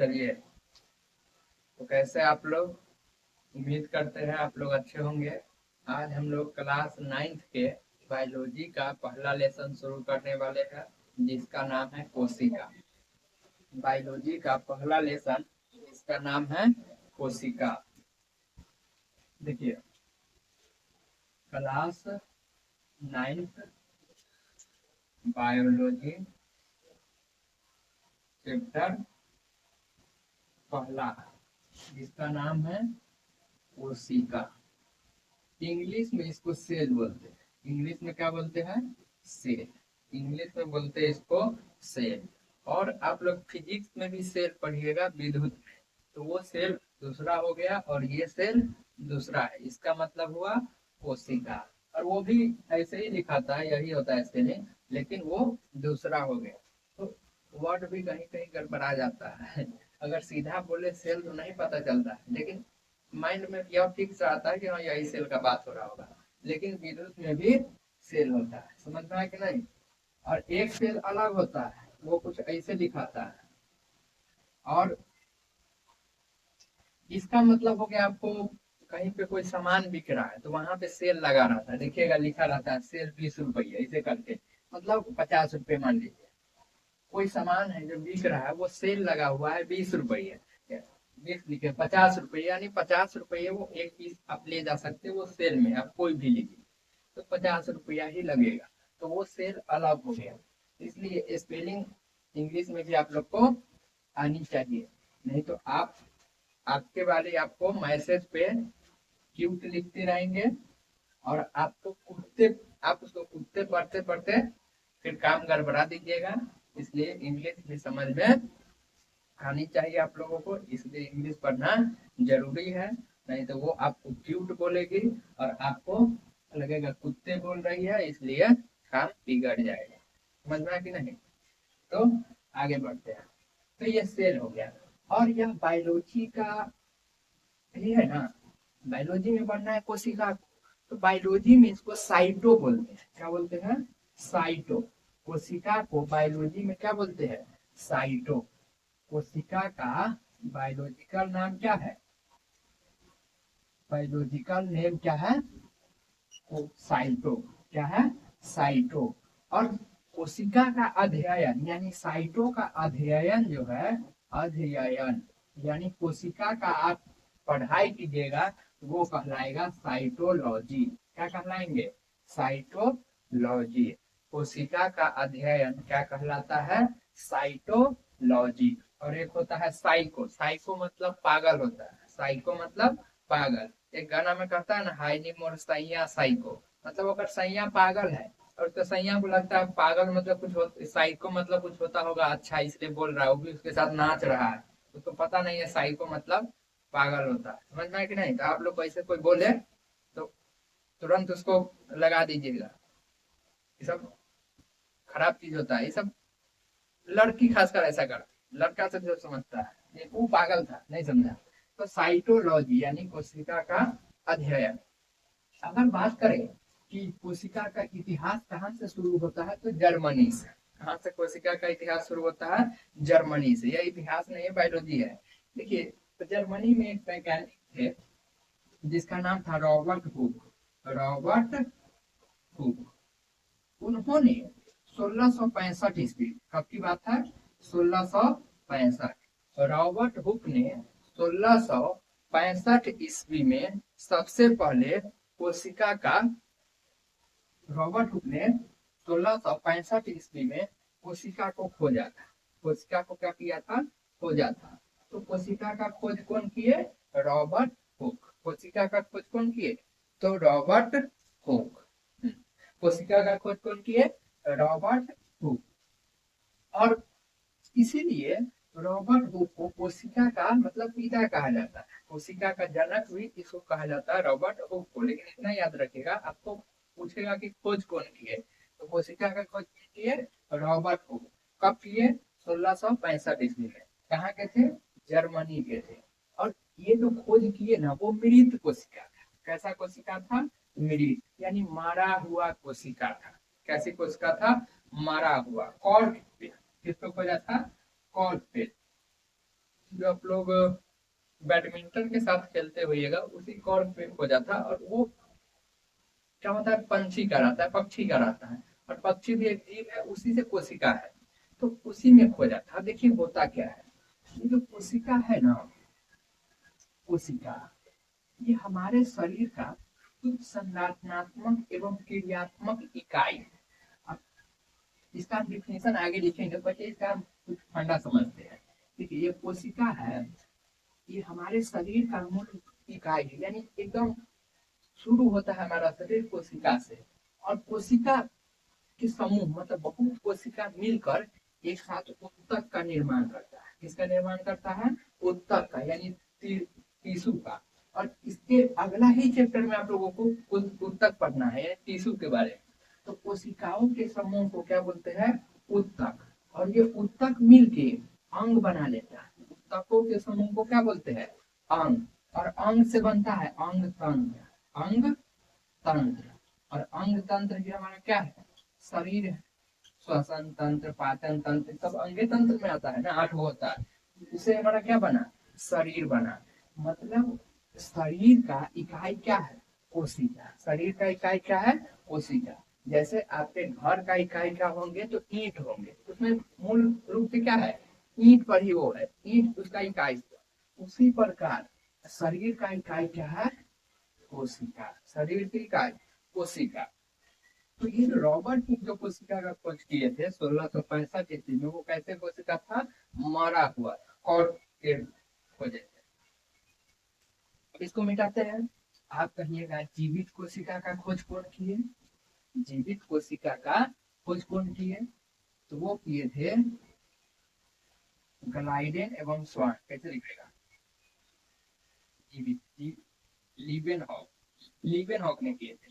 चलिए, तो कैसे आप लोग? उम्मीद करते हैं आप लोग अच्छे होंगे। आज हम लोग क्लास 9th के बायोलॉजी का पहला लेसन शुरू करने वाले हैं, जिसका नाम है कोशिका। बायोलॉजी का पहला लेसन, इसका नाम है कोशिका। देखिए, क्लास 9th बायोलॉजी चैप्टर पहला, जिसका नाम है कोशिका। इंग्लिश में इसको सेल बोलते हैं। इंग्लिश में क्या बोलते हैं? सेल। इंग्लिश में बोलते हैं इसको सेल। और आप लोग फिजिक्स में भी सेल पढ़िएगा, विद्युत में, तो वो सेल दूसरा हो गया और ये सेल दूसरा है। इसका मतलब हुआ कोशिका। और वो भी ऐसे ही लिखाता है, यही होता है स्पेलिंग, लेकिन वो दूसरा हो गया। तो वर्ड भी कहीं कहीं गड़बड़ा जाता है। अगर सीधा बोले सेल तो नहीं पता चलता है, लेकिन माइंड में यह फिक्स आता है कि हाँ यही सेल का बात हो रहा होगा। लेकिन विद्युत में भी सेल होता है, समझ में आया कि नहीं? और एक सेल अलग होता है, वो कुछ ऐसे दिखाता है। और इसका मतलब हो गया, आपको कहीं पे कोई सामान बिक रहा है तो वहां पे सेल लगा रहता है, देखिएगा लिखा रहता है सेल 20 रुपये, ऐसे करके, मतलब 50 रुपये मान लीजिए। कोई सामान है जो बिक रहा है, वो सेल लगा हुआ है 20 रुपये, 20 लिखे 50 रुपये, यानी 50 रुपये वो एक पीस आप ले जा सकते हो। वो सेल में आप कोई भी लीजिए तो 50 रुपया ही लगेगा, तो वो सेल अलग हो गया। इसलिए स्पेलिंग इंग्लिश में भी आप लोग को आनी चाहिए, नहीं तो आपके वाले आपको मैसेज पे क्यूट लिखते रहेंगे और आपको कुत्ते, आप उसको कुत्ते पढ़ते पढ़ते फिर काम गड़बड़ा दीजिएगा। इसलिए इंग्लिश भी समझ में आनी चाहिए आप लोगों को, इसलिए इंग्लिश पढ़ना जरूरी है। नहीं तो वो आपको क्यूट बोलेगी और आपको लगेगा कुत्ते बोल रही है, इसलिए काम बिगड़ जाएगा। समझ में आया कि नहीं? तो आगे बढ़ते हैं। तो ये सेल हो गया। और यह बायोलॉजी का ये है ना, बायोलॉजी में पढ़ना है कोशिका को, तो बायोलॉजी में इसको साइटो बोलते हैं। क्या बोलते हैं? साइटो। कोशिका को बायोलॉजी में क्या बोलते हैं? साइटो। कोशिका का बायोलॉजिकल नाम क्या है? बायोलॉजिकल नेम क्या है? साइटो। क्या है? साइटो। और कोशिका का अध्ययन यानी साइटो का अध्ययन जो है, अध्ययन यानी कोशिका का आप पढ़ाई कीजिएगा, वो कहलाएगा साइटोलॉजी। क्या कहलाएंगे? साइटोलॉजी। कोशिका का अध्ययन क्या कहलाता है? साइटोलॉजी। और एक होता है साइको। साइको मतलब पागल होता है। साइको मतलब पागल। एक गाना में कहता है ना, हाय नी मोर सैया साइको, मतलब अगर सैया पागल है और उसका सैया को लगता है पागल मतलब कुछ साइको मतलब कुछ होता होगा अच्छा, इसलिए बोल रहा है, वो भी उसके साथ नाच रहा है, उसको पता नहीं है साइको मतलब पागल होता है। समझ में है कि नहीं? तो आप लोग ऐसे कोई बोले तो तुरंत उसको लगा दीजिएगा। ये सब खराब चीज होता है, ये सब लड़की खासकर ऐसा करती, लड़का से जो समझता है ये वो पागल था, नहीं समझा। तो साइटोलॉजी यानी कोशिका का अध्ययन। अगर बात करें कि कोशिका का इतिहास कहाँ से शुरू होता है, तो जर्मनी से। कहाँ से कोशिका का इतिहास शुरू होता है? जर्मनी से। यह इतिहास नहीं है, बायोलॉजी है। देखिए, तो जर्मनी में एक वैज्ञानिक थे जिसका नाम था रॉबर्ट हुक। Robert Hooke. उन्होंने 1665 ईस्वी, कब की बात है? 1665। रॉबर्ट हुक ने 1665 ईस्वी में सबसे पहले कोशिका का, रॉबर्ट हुक ने 1665 ईस्वी में कोशिका को खोजा था। कोशिका को क्या किया था? खोजा था। तो कोशिका का खोज कौन किए? Robert Hooke. कोशिका का खोज कौन किए? तो रॉबर्ट हुक। कोशिका का खोज कौन किए? Robert Hooke. और इसीलिए रॉबर्ट हुक को कोशिका का मतलब पिता कहा जाता है। कोशिका का जनक भी इसको कहा जाता है, रॉबर्ट हुक को। लेकिन इतना याद रखिएगा, आपको पूछेगा कि खोज कौन किए, तो कोशिका का खोज किए रॉबर्ट हुक। कब किए? 1665 ईस्वी में। कहाँ के थे? जर्मनी के थे। और ये जो खोज किए ना, वो मृत कोशिका था। कैसा कोशिका था? मृत यानी मारा हुआ कोशिका था। कैसी कोशिका था? मारा हुआ। कॉर्क पे। किसको खोजा था? कॉर्क पे। जो आप लोग बैडमिंटन के साथ खेलते होइएगा उसी कॉर्ड पे खोजा था, और वो क्या होता है, पंछी का रहता है, पक्षी का रहता है, और पक्षी भी एक जीव है, उसी से कोशिका है, तो उसी में खोजा था। देखिए होता क्या है, ये जो कोशिका है ना, कोशिका, ये हमारे शरीर का कुछ संरचनात्मक एवं क्रियात्मक इकाई है। अब इसका डिफिनेशन आगे लिखेंगे, बट इसका हम कुछ फंडा समझते हैं। देखिए ये कोशिका है, ये हमारे शरीर का मूल इकाई है, यानी एकदम शुरू होता है हमारा शरीर कोशिका से, और कोशिका के समूह मतलब बहुत कोशिका मिलकर एक साथ उत्तक का निर्माण करता है। किसका निर्माण करता है? उत्तक का, यानी टिश्यू का। और इसके अगला ही चैप्टर में आप लोगों को उत्तक पढ़ना है, यानी टिश्यू के बारे में। तो कोशिकाओं के समूह को क्या बोलते हैं? उत्तक। और ये उत्तक मिलके अंग बना लेता है। उत्तकों के समूह को क्या बोलते हैं? अंग। और अंग से बनता है अंग तंत्र। अंग तंत्र, और अंग तंत्र भी हमारा क्या है? शरीर है। श्वसन तंत्र, पाचन तंत्र, सब अंगे तंत्र में आता है ना, 8 होता है। उसे हमारा क्या बना? शरीर बना। मतलब शरीर का इकाई क्या है? कोशिका। शरीर का इकाई क्या है? कोशिका। जैसे आपके घर का इकाई क्या होंगे? तो ईंट होंगे, उसमें मूल रूप से क्या है? ईंट पर ही वो है, ईंट उसका इकाई। उसी प्रकार शरीर का इकाई क्या है? कोशिका। शरीर की इकाई कोशिका। तो ये रॉबर्ट हुक जो कोशिका का खोज किए थे 1665 ईस्वी में, वो कैसे कोशिका था? मरा हुआ, और खोजे थे। अब इसको मिटाते हैं। आप कहिएगा जीवित कोशिका का खोज कौन किए? जीवित कोशिका का खोज कौन किए? तो वो किए थे ग्लाइडेन एवं स्वान। कैसे लिखेगा? जीवित, लीवेनहॉक, लीवेनहॉक ने किए थे।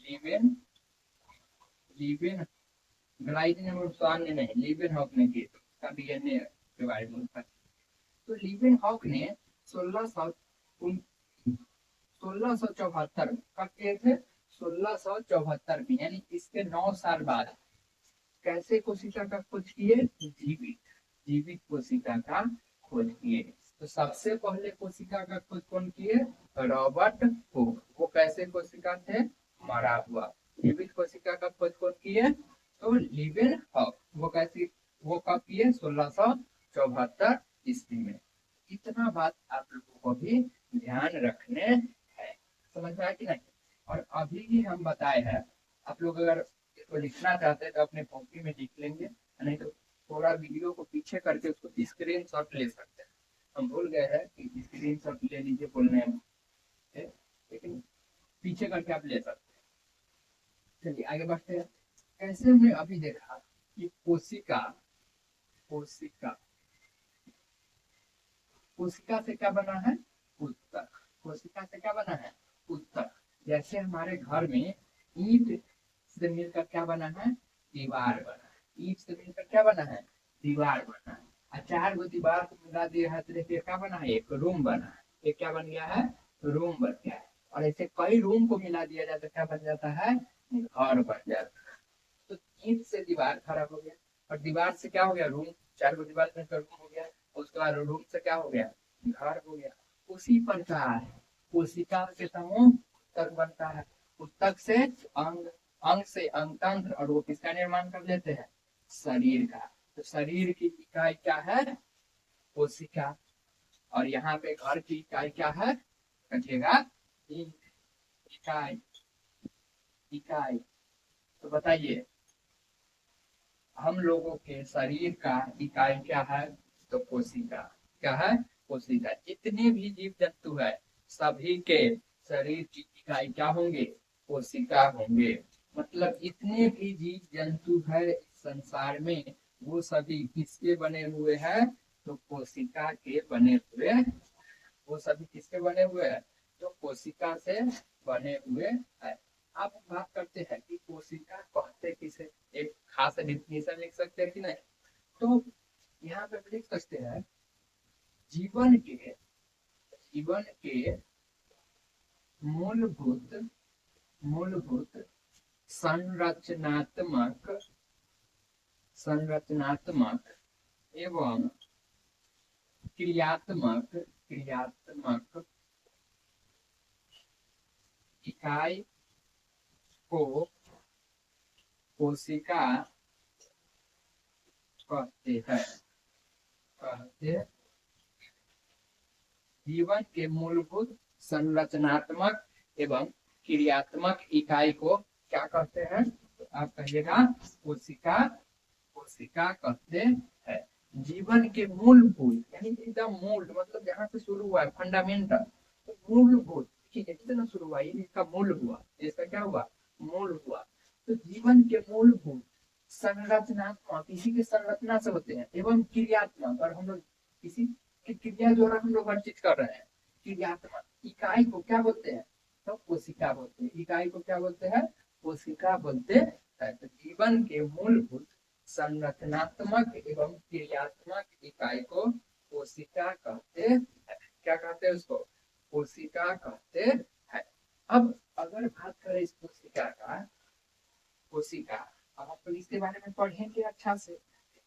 लीवेन ग्लाइडेन और स्वान ने नहीं, लीवेनहॉक ने किए थे। उसका डीएनए के बारे में पता। तो लीवेनहॉक ने 1674 कब किए थे? 1674 में, यानी इसके 9 साल बाद। कैसे कोशिका का खोज किए? जीवित, जीवित कोशिका का खोज किए। तो सबसे पहले कोशिका का खोज कौन किए? Robert Hooke. वो कैसे कोशिका थे? मरा हुआ। जीवित कोशिका का खोज कौन किए? तो लीवेनहॉक। वो कैसे, वो कब किए? 1674 ईस्वी में। इतना बात आप लोगों को भी ध्यान रखने हैं। समझ में आया कि नहीं? और अभी भी हम बताए हैं, आप लोग अगर इसको लिखना चाहते हैं तो अपने कॉपी में लिख लेंगे, नहीं तो थोड़ा वीडियो को पीछे करके उसको स्क्रीन शॉट ले सकते हैं। हम भूल गए हैं कि स्क्रीन शॉट ले लीजिए बोलने में, लेकिन पीछे करके आप ले सकते हैं। चलिए आगे बढ़ते हैं। कैसे हमने अभी देखा कि कोशिका, कोशिका, कोशिका से क्या बना है? उत्तक। कोशिका से क्या बना है? उत्तक। जैसे हमारे घर में ईंट से मिलकर क्या बना है? दीवार बना है। ईंट से मिलकर क्या बना है? दीवार बना है। और 4 गो दीवार को मिला दिया है तो देखिए क्या बना है? एक रूम बना है। ये क्या बन गया है? रूम बन गया है। और ऐसे कई रूम को मिला दिया जाए तो क्या बन जाता है? घर बन जाता है। तो ईंट से दीवार खड़ा हो गया, और दीवार से क्या हो गया? रूम। 4 गो दीवार मिलकर रूम हो गया। उसके बाद रूम से क्या हो गया? घर हो गया। उसी प्रकार कोशिका के समूह उत्तक बनता है। उत्तक से अंग, अंग से अंगतंत्र, और वो किसका निर्माण कर लेते हैं? शरीर का। तो शरीर की इकाई क्या है? कोशिका। और यहाँ पे घर की इकाई क्या है? कहिएगा इकाई, इकाई। तो बताइए हम लोगों के शरीर का इकाई क्या है? तो कोशिका। क्या है? कोशिका। जितने भी जीव जंतु है सभी के शरीर की इकाई क्या होंगे? कोशिका होंगे। मतलब जितने भी जीव जंतु है इस संसार में, वो सभी किसके बने हुए हैं? तो कोशिका के बने हुए। वो सभी किसके बने हुए हैं? तो कोशिका से बने हुए हैं। आप बात करते हैं कि कोशिका कहते किसे, एक खास डिफिनेशन लिख सकते हैं कि नहीं? तो यहाँ पे लिख सकते हैं जीवन के, जीवन के मूलभूत, मूलभूत संरचनात्मक, संरचनात्मक एवं क्रियात्मक इकाई को कोशिका कहते हैं। जीवन के मूलभूत संरचनात्मक एवं क्रियात्मक इकाई को क्या कहते हैं? तो आप कहिएगा कोशिका कहते हैं। जीवन के मूलभूत यानी एकदम मूल, मतलब जहाँ से शुरू हुआ है फंडामेंटल, तो मूलभूत, ठीक है, कितना शुरू हुआ, ये इसका मूल हुआ, इसका क्या हुआ, मूल हुआ। तो जीवन के मूलभूत संरचनात्मक, इसी के संरचना से होते हैं, एवं क्रियात्मक, और हम लोग किसी की क्रिया द्वारा हम लोग हर चीज कर रहे हैं। क्रियात्मक इकाई को क्या बोलते हैं? तो कोशिका बोलते हैं। इकाई को क्या बोलते हैं? कोशिका बोलते हैं। तो जीवन के मूलभूत संरचनात्मक एवं क्रियात्मक इकाई को कोशिका कहते हैं। क्या कहते हैं उसको? कोशिका कहते हैं। अब अगर बात करें इस कोशिका अब हम लोग इसके बारे में पढ़ेंगे अच्छा से।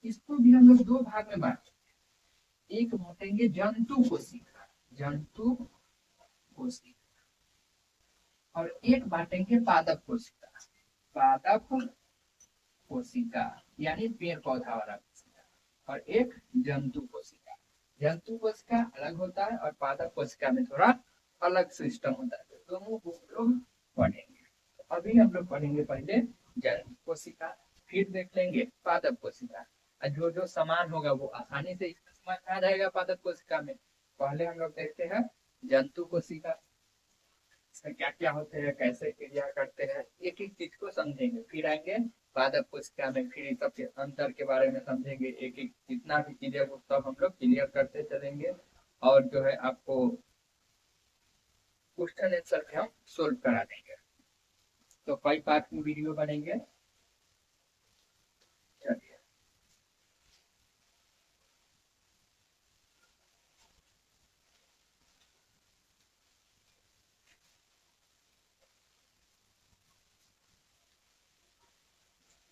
इसको भी हम लोग दो भाग में बांटेंगे। एक बांटेंगे जंतु कोशिका, और एक बांटेंगे पादप कोशिका यानी पेड़ पौधा वाला कोशिका, और एक जंतु कोशिका। जंतु कोशिका अलग होता है और पादप कोशिका में थोड़ा अलग सिस्टम होता है। तो दोनों को लोग पढ़ेंगे। अभी हम लोग पढ़ेंगे पहले जंतु कोशिका, फिर देख लेंगे पादप कोशिका। जो जो समान होगा वो आसानी से इसमें समझ आ जाएगा पादप कोशिका में। पहले हम लोग देखते हैं जंतु कोशिका, इसमें क्या क्या होते हैं, कैसे क्रिया करते हैं, एक एक चीज को समझेंगे। फिर आएंगे पादप कोशिका में, फिर सबके अंतर के बारे में समझेंगे। एक एक जितना भी चीजें वो सब हम लोग क्लियर करते चलेंगे, और जो है आपको क्वेश्चन आंसर पे हम सोल्व करा देंगे। तो कई पार्ट में वीडियो बनेंगे। चलिए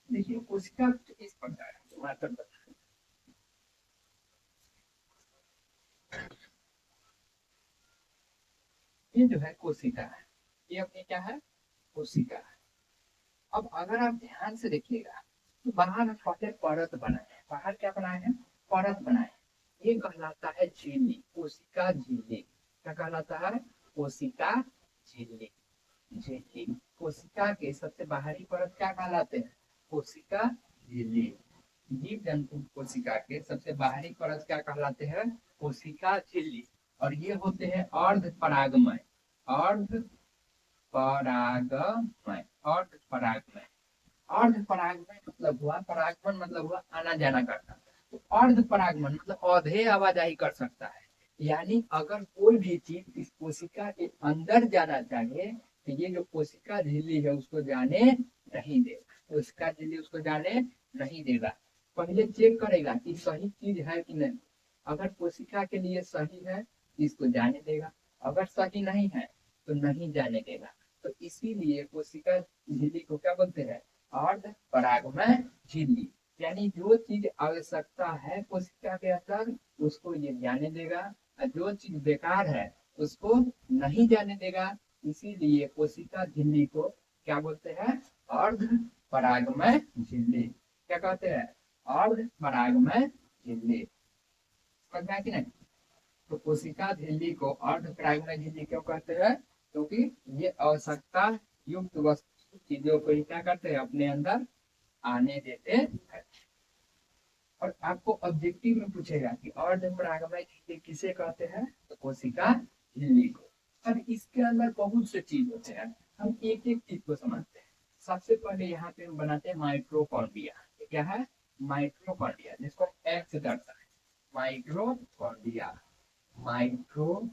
देखिए, कोशिका इस प्रकार है, ये जो है कोशिका है, ये अपनी क्या है, कोशिका है। अब अगर आप ध्यान से देखिएगा तो बाहर पहले परत बनाए हैं, बाहर क्या बनाए हैं, परत बनाए। ये कहलाता है झिल्ली, कोशिका झिल्ली। क्या कहलाता है? कोशिका झिल्ली। झिल्ली कोशिका के सबसे बाहरी परत क्या कहलाते हैं? कोशिका झिल्ली। जीव जंतु कोशिका के सबसे बाहरी परत क्या कहलाते हैं? कोशिका झिल्ली। और ये होते हैं अर्ध परागमय, अर्ध परागमय, अर्ध परागमय। अर्ध परागमय मतलब हुआ, परागमन मतलब हुआ आना जाना करना। तो अर्ध परागमन मतलब आधे आवाजाही कर सकता है। यानी अगर कोई भी चीज इस कोशिका के अंदर जाना चाहिए तो ये जो कोशिका झिल्ली है उसको जाने नहीं देगा, कोशिका झिल्ली उसको जाने नहीं देगा। पहले चेक करेगा कि सही चीज है कि नहीं। अगर कोशिका के लिए सही है इसको जाने देगा, अगर सही नहीं है तो नहीं जाने देगा। तो इसीलिए कोशिका झिल्ली को क्या बोलते हैं? अर्ध परागमय झिल्ली। यानी जो चीज आवश्यकता है कोशिका के अंदर उसको ये जाने देगा, और जो चीज बेकार है उसको नहीं जाने देगा। इसीलिए कोशिका झिल्ली को क्या बोलते हैं? अर्ध परागमय झिल्ली। क्या कहते हैं? अर्ध परागमय झिल्ली। समझ में आया कि नहीं? तो कोशिका झिल्ली को अर्ध परागमय झिल्ली क्यों कहते हैं? क्योंकि ये आवश्यकता युक्त वस्तु चीजों को ही क्या करते हैं? अपने अंदर आने देते हैं। और आपको ऑब्जेक्टिव में पूछेगा कि अर्ध परागमय झिल्ली किसे कहते हैं? तो कोशिका झिल्ली को। अब इसके अंदर बहुत से चीज होते हैं, हम एक एक चीज को समझते हैं। सबसे पहले यहाँ पे हम बनाते हैं माइक्रोकॉन्ड्रिया। क्या है? माइक्रोकॉन्ड्रिया, जिसको एक्स दर्शाए, माइक्रोकॉन्ड्रिया, माइक्रोकॉन्ड्रिया,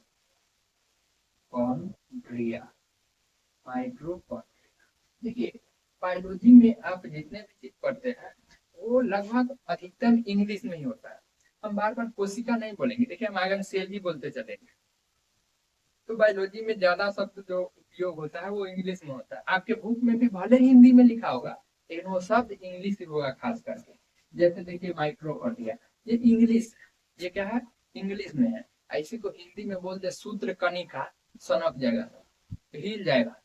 माइक्रोकॉन्ड्रिया। देखिए, बायोलॉजी में आप जितने भी चीज पढ़ते हैं वो लगभग अधिकतर इंग्लिश में ही होता है। हम बार बार कोशिका नहीं बोलेंगे, देखिए हम आगे सेल ही बोलते चलेंगे। तो बायोलॉजी में ज्यादा शब्द जो उपयोग होता है वो इंग्लिश में होता है। आपके बुक में भी भले हिंदी में लिखा होगा लेकिन वो शब्द इंग्लिश में होगा खास करके। जैसे देखिए माइक्रोकॉन्ड्रिया, ये इंग्लिश, ये क्या है? इंग्लिश में है, ऐसे को हिंदी में बोल दे सूत्र कणिका, सनक जाएगा, हिल जाएगा।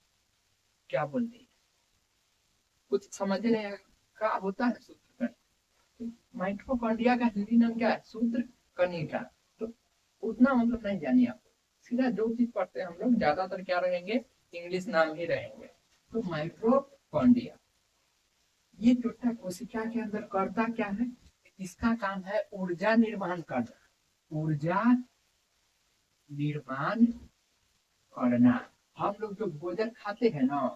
क्या बोलते हैं, कुछ समझ नहीं आएगा क्या होता है सूत्र कणिका। माइटोकॉन्ड्रिया का हिंदी नाम क्या है, सूत्र कणिका। तो उतना हम लोग नहीं जानिए, आप सीधा जो चीज पढ़ते हैं हम लोग ज्यादातर क्या रहेंगे, इंग्लिश नाम ही रहेंगे। तो माइटोकॉन्ड्रिया ये छोटा कोशिका के अंदर करता क्या है, इसका काम है ऊर्जा निर्माण करना, ऊर्जा निर्माण करना। हम लोग जो भोजन खाते हैं ना,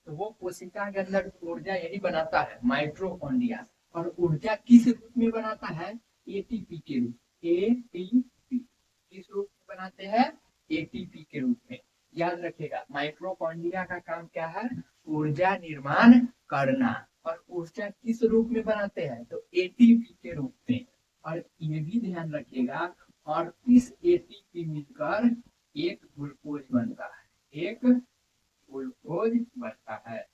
तो वो कोशिका के अंदर ऊर्जा यही बनाता है, माइटोकॉन्ड्रिया। और ऊर्जा किस रूप में बनाता है, एटीपी के रूप, एटीपी किस रूप में बनाते हैं, एटीपी के रूप में। याद रखिएगा माइटोकॉन्ड्रिया का काम क्या है, ऊर्जा निर्माण करना। और ऊर्जा किस रूप में बनाते हैं, तो एटीपी के रूप में। और ये भी ध्यान रखिएगा 38 एटीपी मिलकर एक ग्लूकोज बनता है, एक ग्लूकोज बनता है।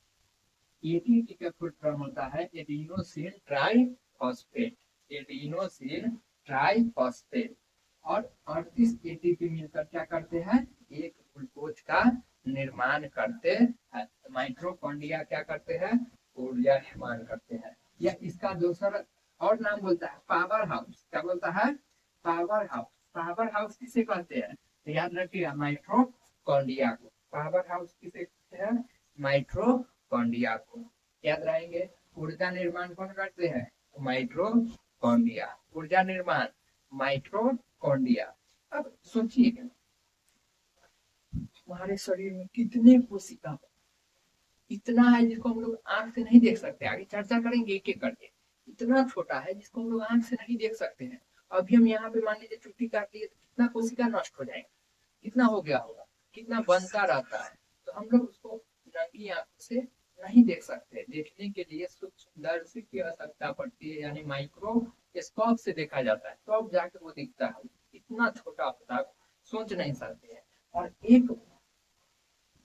एटीपी का फुल फॉर्म होता है एडिनोसिन ट्राइफॉस्फेट, एडिनोसिन ट्राइफॉस्फेट। और 38 एटीपी मिलकर क्या करते हैं, एक ग्लूकोज का निर्माण करते हैं। माइटोकॉन्ड्रिया क्या करते हैं, ऊर्जा निर्माण करते हैं। या इसका दूसरा और नाम बोलता है पावर हाउस। क्या बोलता है, पावर हाउस। पावर हाउस किसे कहते हैं, तो याद रखिएगा माइटोकॉन्ड्रिया को। पावर हाउस किसे कहते हैं, माइटोकॉन्ड्रिया को। याद रहेंगे ऊर्जा निर्माण कौन करते हैं, माइटोकॉन्ड्रिया। ऊर्जा निर्माण माइटोकॉन्ड्रिया। अब सोचिए हमारे शरीर में कितने कोशिका, इतना है जिसको हम लोग आंख से नहीं देख सकते। आगे चर्चा करेंगे एक एक करके। इतना छोटा है जिसको हम लोग आंख से नहीं देख सकते हैं। अभी हम यहाँ पे मान लीजिए चुट्टी काट लिए तो कितना कोशिका नष्ट हो जाएगा, कितना हो गया होगा, कितना बनता रहता है। तो हम लोग उसको नंगी आंखों से नहीं देख सकते। देखने के लिए सूक्ष्मदर्शी की आवश्यकता पड़ती है, यानी माइक्रोस्कोप से देखा जाता है तो अब जाके वो दिखता है। इतना छोटा होता है, सोच नहीं सकते हैं। और एक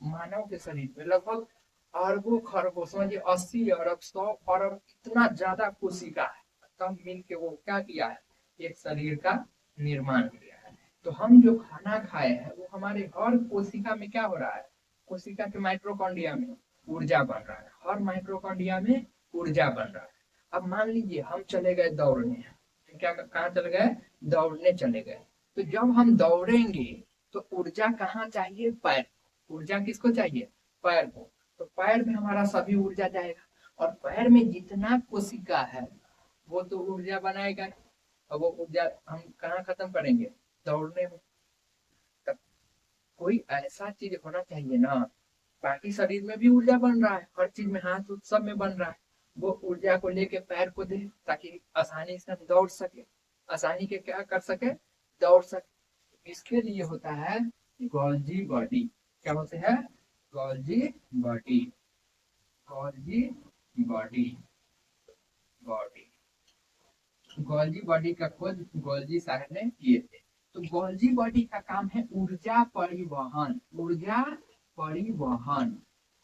मानव के शरीर में लगभग अरबों खरबों, समझिए 80 अरब 100 अरब इतना ज्यादा कोशिका है। तब मिल के वो क्या किया है, एक शरीर का निर्माण किया है। तो हम जो खाना खाए हैं वो हमारे हर कोशिका में क्या हो रहा है, कोशिका के माइटोकॉन्ड्रिया में ऊर्जा बन रहा है, हर माइटोकॉन्ड्रिया में ऊर्जा बन रहा है। अब मान लीजिए हम चले गए दौड़ने, क्या कहाँ चले गए, दौड़ने चले गए। तो जब हम दौड़ेंगे तो ऊर्जा कहाँ चाहिए, पैर। ऊर्जा किसको चाहिए, पैर को। तो पैर में हमारा सभी ऊर्जा जाएगा। और पैर में जितना कोशिका है वो तो ऊर्जा बनाएगा। और वो ऊर्जा हम कहाँ खत्म करेंगे, दौड़ने में। तब कोई ऐसा चीज होना चाहिए ना, बाकी शरीर में भी ऊर्जा बन रहा है, हर चीज में हाथ सब में बन रहा है, वो ऊर्जा को लेके पैर को दे ताकि आसानी से हम दौड़ सके, आसानी के क्या कर सके, दौड़ सके। इसके लिए होता है गोल्जी बॉडी। क्या होते हैं, Golgi body, Golgi body, body. Golgi body का खोज गोल्जी साहब ने किए थे। तो गोल्जी बॉडी का काम है ऊर्जा परिवहन, ऊर्जा परिवहन,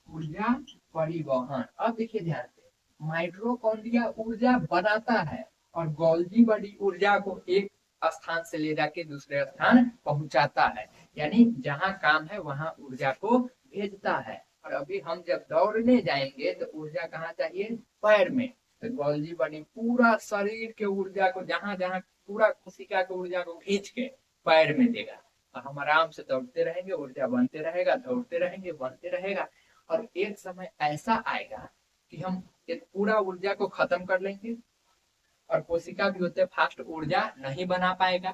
ऊर्जा परिवहन। अब देखिए ध्यान से, माइटोकॉन्ड्रिया ऊर्जा बनाता है और गोल्जी बॉडी ऊर्जा को एक स्थान से ले जाके दूसरे स्थान पहुंचाता है। यानी जहां काम है वहां ऊर्जा को भेजता है। और अभी हम जब दौड़ने जाएंगे तो ऊर्जा कहाँ चाहिए, पैर में। तो गोल्जी बॉडी पूरा शरीर के ऊर्जा को, जहां जहां पूरा कोशिका के ऊर्जा को खींच के पैर में देगा। और हम आराम से दौड़ते रहेंगे, ऊर्जा बनते रहेगा, दौड़ते रहेंगे, बनते रहेगा। और एक समय ऐसा आएगा कि हम एक पूरा ऊर्जा को खत्म कर लेंगे। और कोशिका भी होते फास्ट ऊर्जा नहीं बना पाएगा।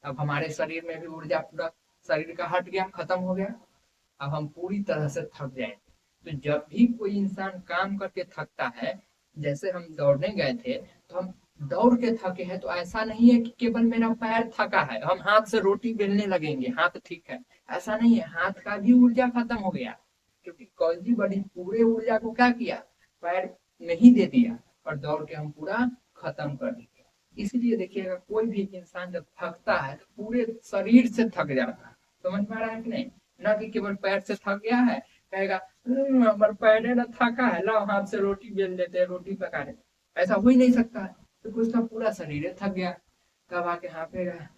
अब हमारे शरीर में भी ऊर्जा पूरा शरीर का हट गया, खत्म हो गया। अब हम पूरी तरह से थक जाएंगे। तो जब भी कोई इंसान काम करके थकता है, जैसे हम दौड़ने गए थे तो हम दौड़ के थके हैं, तो ऐसा नहीं है कि केवल मेरा पैर थका है हम हाथ से रोटी बेलने लगेंगे, हाथ ठीक है, ऐसा नहीं है। हाथ का भी ऊर्जा खत्म हो गया, क्योंकि गोल्जी बॉडी पूरे ऊर्जा को क्या किया, पैर में ही दे दिया और दौड़ के हम पूरा खत्म कर दिए। इसलिए देखिएगा कोई भी इंसान जब थकता है तो पूरे शरीर से थक जाता है। समझ में आ रहा है कि नहीं, न कि केवल पैर से थक गया है, कहेगा हमारे पैर है ना थका है, लाओ हाथ से रोटी बेल देते हैं, रोटी पका रहे, ऐसा हो ही नहीं सकता है। तो कुछ तो पूरा शरीर थक गया, तब आके हाँफेगा,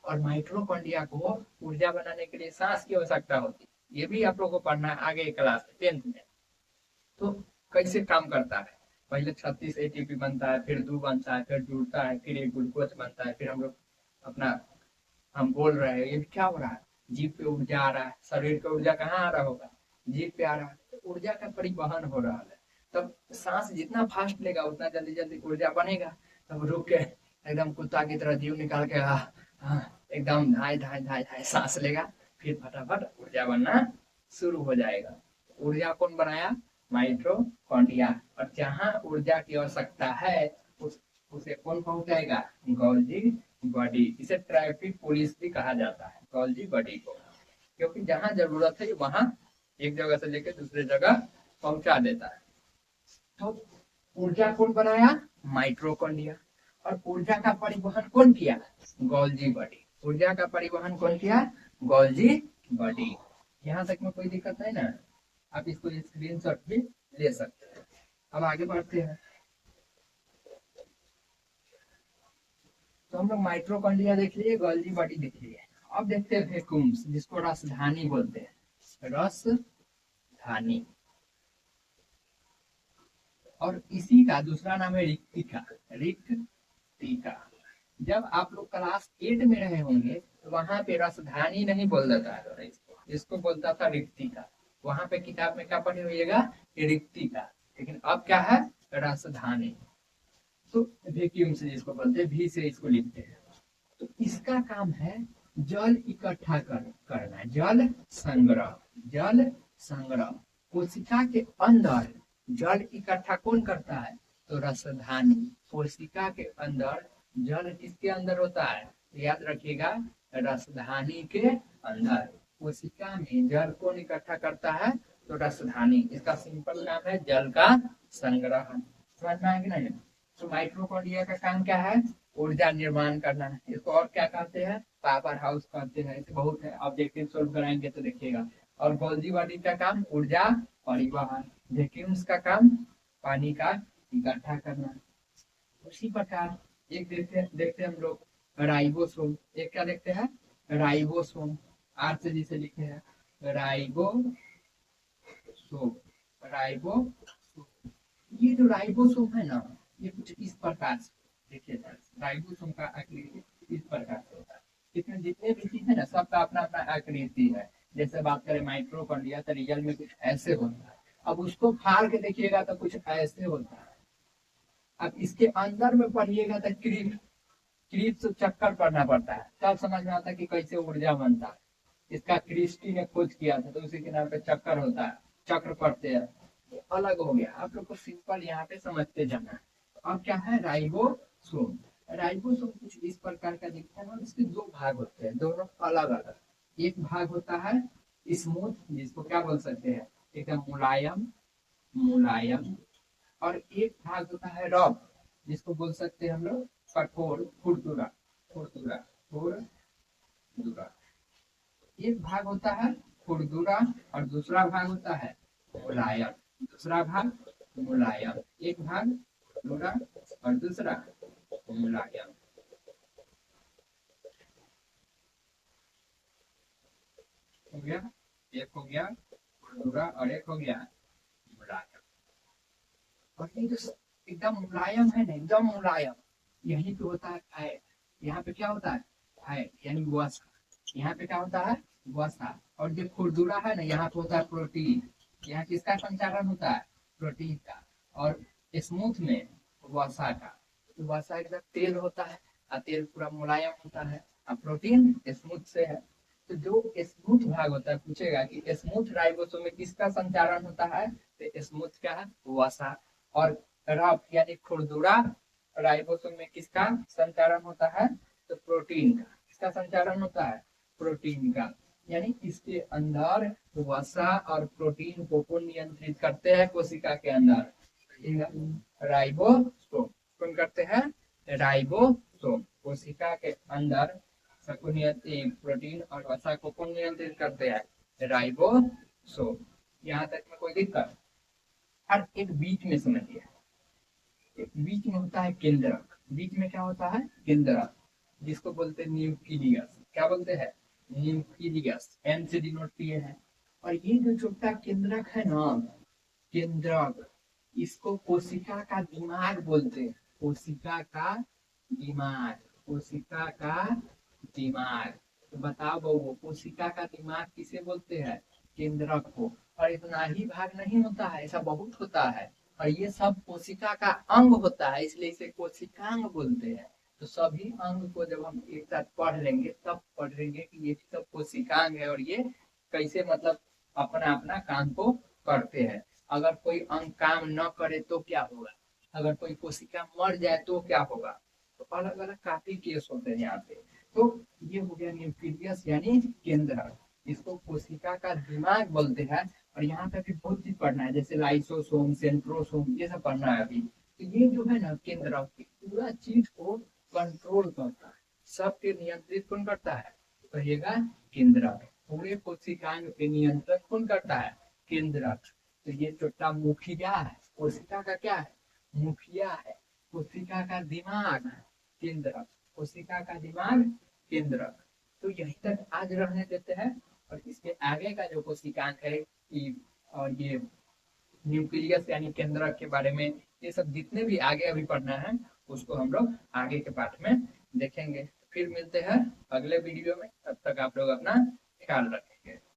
और माइटोकॉन्ड्रिया को ऊर्जा बनाने के लिए सांस की आवश्यकता होती है। ये भी आप लोगों को पढ़ना है आगे क्लास में 10th में। तो कैसे काम करता है, पहले 36 एटीपी बनता है, फिर 2 बनता है, फिर जुड़ता है, फिर एक ग्लूकोज बनता है, फिर हम लोग अपना हम बोल रहे हैं। ये क्या हो रहा है, जीभ पे ऊर्जा आ रहा है। शरीर का ऊर्जा कहाँ आ रहा होगा, जीभ पे आ रहा है। तो ऊर्जा का परिवहन हो रहा है। तब सांस जितना फास्ट लेगा उतना जल्दी जल्दी ऊर्जा बनेगा। तब रुक के एकदम कुत्ता की तरह जीव निकाल के एकदम धाए धाए धाए धाए सांस लेगा, फिर फटाफट ऊर्जा बनना शुरू हो जाएगा। ऊर्जा कौन बनाया, माइटोकॉन्ड्रिया। और जहाँ ऊर्जा की आवश्यकता है उसे कौन पहुंचाएगा, गोल्जी बॉडी। इसे ट्रैफिक पुलिस भी कहा जाता है, गोल्जी बॉडी को, क्योंकि जहां जरूरत है वहां एक जगह से लेकर दूसरे जगह पहुंचा देता है। तो ऊर्जा कौन बनाया, माइटोकॉन्ड्रिया। और ऊर्जा का परिवहन कौन किया, गोल्जी बॉडी। ऊर्जा का परिवहन कौन किया, गोल्जी बॉडी। यहाँ तक में कोई दिक्कत नहीं ना, आप इसको स्क्रीनशॉट भी ले सकते हैं। अब आगे बढ़ते हैं। तो हम लोग माइटोकॉन्ड्रिया देख लिए, गोल्जी बॉडी देख लिए। अब देखते हैं वैक्यूम्स, जिसको राजधानी बोलते हैं, राजधानी। और इसी का दूसरा नाम है रिक्तिका, रिक्तिका। जब आप लोग क्लास 8 में रहे होंगे तो वहां पे राजधानी नहीं बोल देता है, इसको बोलता था रिक्तिका। वहां पे किताब में क्या पढ़े होइएगा, रिक्तिका। लेकिन अब क्या है, राजधानी। तो वैक्यूम से जिसको बोलते हैं, भी से इसको लिखते हैं। तो इसका काम है जल इकट्ठा करना, जल संग्रह, जल संग्रह। कोशिका के अंदर जल इकट्ठा कौन करता है, तो राजधानी। कोशिका के अंदर जल किसके अंदर होता है, तो याद रखिएगा, राजधानी के अंदर। कोशिका में जल कौन इकट्ठा करता है, तो राजधानी। इसका सिंपल नाम है जल का संग्रह। समझ में आएगी नहीं। तो माइटोकॉन्ड्रिया का काम क्या है, ऊर्जा निर्माण करना है। इसको और क्या कहते हैं, पावर हाउस कहते हैं। ऐसे बहुत है, ऑब्जेक्टिव सोल्व कराएंगे तो देखिएगा। और गोल्जी बॉडी का काम ऊर्जा परिवहन। वैक्यूम्स का काम पानी का इकट्ठा करना। उसी प्रकार एक देखते हम लोग राइबोसोम। एक क्या देखते हैं, राइबोसोम। आर से जिसे लिखे हैं राइबोसोम, राइबोसोम। ये जो राइबोसोम है ना, ये कुछ इस प्रकार से देखिए, राइबोसोम का आकृति इस प्रकार से होता है। इसमें जितने भी चीज है ना, सबका अपना अपना आकृति है। जैसे बात करें माइटोकॉन्ड्रिया, तो रियल में कुछ ऐसे होता है। अब उसको फाड़ के देखिएगा तो कुछ ऐसे होता है। अब इसके अंदर में पढ़िएगा तो क्रीप से चक्कर पढ़ना पड़ता है, तब समझ में आता है कि कैसे ऊर्जा बनता है। इसका क्रिस्टी ने खोज किया था, तो उसी के नाम पे चक्कर होता है, चक्र पढ़ते हैं। अलग हो गया, आप लोग को सिंपल यहाँ पे समझते जाना है। अब क्या है, राइबोसोम। राइबोसोम कुछ इस प्रकार का दिखता है। इसके 2 भाग होते हैं, दोनों अलग अलग। एक भाग होता है स्मूथ, जिसको क्या बोल सकते हैं, एकदम मुलायम, मुलायम। और एक भाग होता है रफ, जिसको बोल सकते हैं हम लोग कठोर, खुरदुरा, खुरदुरा, खुरदुरा। एक भाग होता है खुरदुरा और दूसरा भाग होता है मुलायम। दूसरा भाग मुलायम, एक भाग खुरदुरा और दूसरा मुलायम। हो गया, एक हो गया खुरदुरा और एक हो गया मुलायम। और ये जो एकदम मुलायम है ना, एकदम मुलायम, यहीं पे होता है फैट। यहाँ पे क्या होता है, फैट यानी वसा। यहाँ पे क्या होता है, वसा। और जो खुरदुरा है ना, यहाँ पे होता है प्रोटीन। यहाँ किसका संचारण होता है, प्रोटीन का। और स्मूथ में वसा का। तो वसा एकदम तेल होता है, और तेल पूरा मुलायम होता है, और प्रोटीन स्मूथ से है। तो जो स्मूथ भाग होता है, पूछेगा कि स्मूथ राइबोसोम में किसका संचारण होता है, तो स्मूथ का वसा। और रफ यानी खुरदुरा राइबोसोम में किसका संचारण होता है, तो प्रोटीन का। किसका संचारण होता है, प्रोटीन का। यानी इसके अंदर वसा और प्रोटीन को नियंत्रित करते हैं कोशिका के अंदर। राइबोसोम कौन करते हैं, राइबोसोम। कोशिका के अंदर सबको नियंत्रित, प्रोटीन और वसा को कौन नियंत्रित करते हैं, राइबोसोम। यहाँ तक में कोई दिक्कत। और एक बीच में समझिए, एक बीच में होता है केंद्रक। बीच में क्या होता है, केंद्रक, जिसको बोलते हैं न्यूक्लियस। क्या बोलते हैं, न्यूक्लियस, एन से डिनोट किए हैं। और ये जो छोटा केंद्रक है ना, केंद्रक, इसको कोशिका का दिमाग बोलते हैं। कोशिका का दिमाग, कोशिका का दिमाग। तो बताओ बबू, कोशिका का दिमाग किसे बोलते हैं, केंद्रक को। और इतना ही भाग नहीं होता है, ऐसा बहुत होता है। और ये सब कोशिका का अंग होता है, इसलिए इसे कोशिकांग बोलते हैं। तो सभी अंग को जब हम एक साथ पढ़ लेंगे तब पढ़ेंगे कि ये सब कोशिकांग है और ये कैसे मतलब अपना अपना काम को करते हैं। अगर कोई अंग काम न करे तो क्या होगा, अगर कोई कोशिका मर जाए तो क्या होगा। तो अलग अलग काफी केस होते हैं यहाँ पे। तो ये हो गया न्यूक्लियस यानी केंद्र, इसको कोशिका का दिमाग बोलते हैं। और यहाँ पे भी बहुत चीज पढ़ना है, जैसे लाइसोसोम, सेंट्रोसोम, ये सब पढ़ना है अभी। तो ये जो है ना केंद्र, पूरा चीज को कंट्रोल करता है, सबके नियंत्रित कौन करता है, कहिएगा केंद्र। पूरे कोशिकांग पे नियंत्रण कौन करता है, केंद्र। तो ये छोटा मुखिया है, कोशिका का क्या है, मुखिया है। कोशिका का दिमाग केंद्र, कोशिका का दिमाग केंद्र। तो यही तक आज रहने देते हैं। और इसके आगे का जो कोशिकांग है कि, और ये न्यूक्लियस यानी केंद्र के बारे में, ये सब जितने भी आगे अभी पढ़ना है उसको हम लोग आगे के पाठ में देखेंगे। फिर मिलते हैं अगले वीडियो में, तब तक आप लोग अपना ख्याल रखेंगे।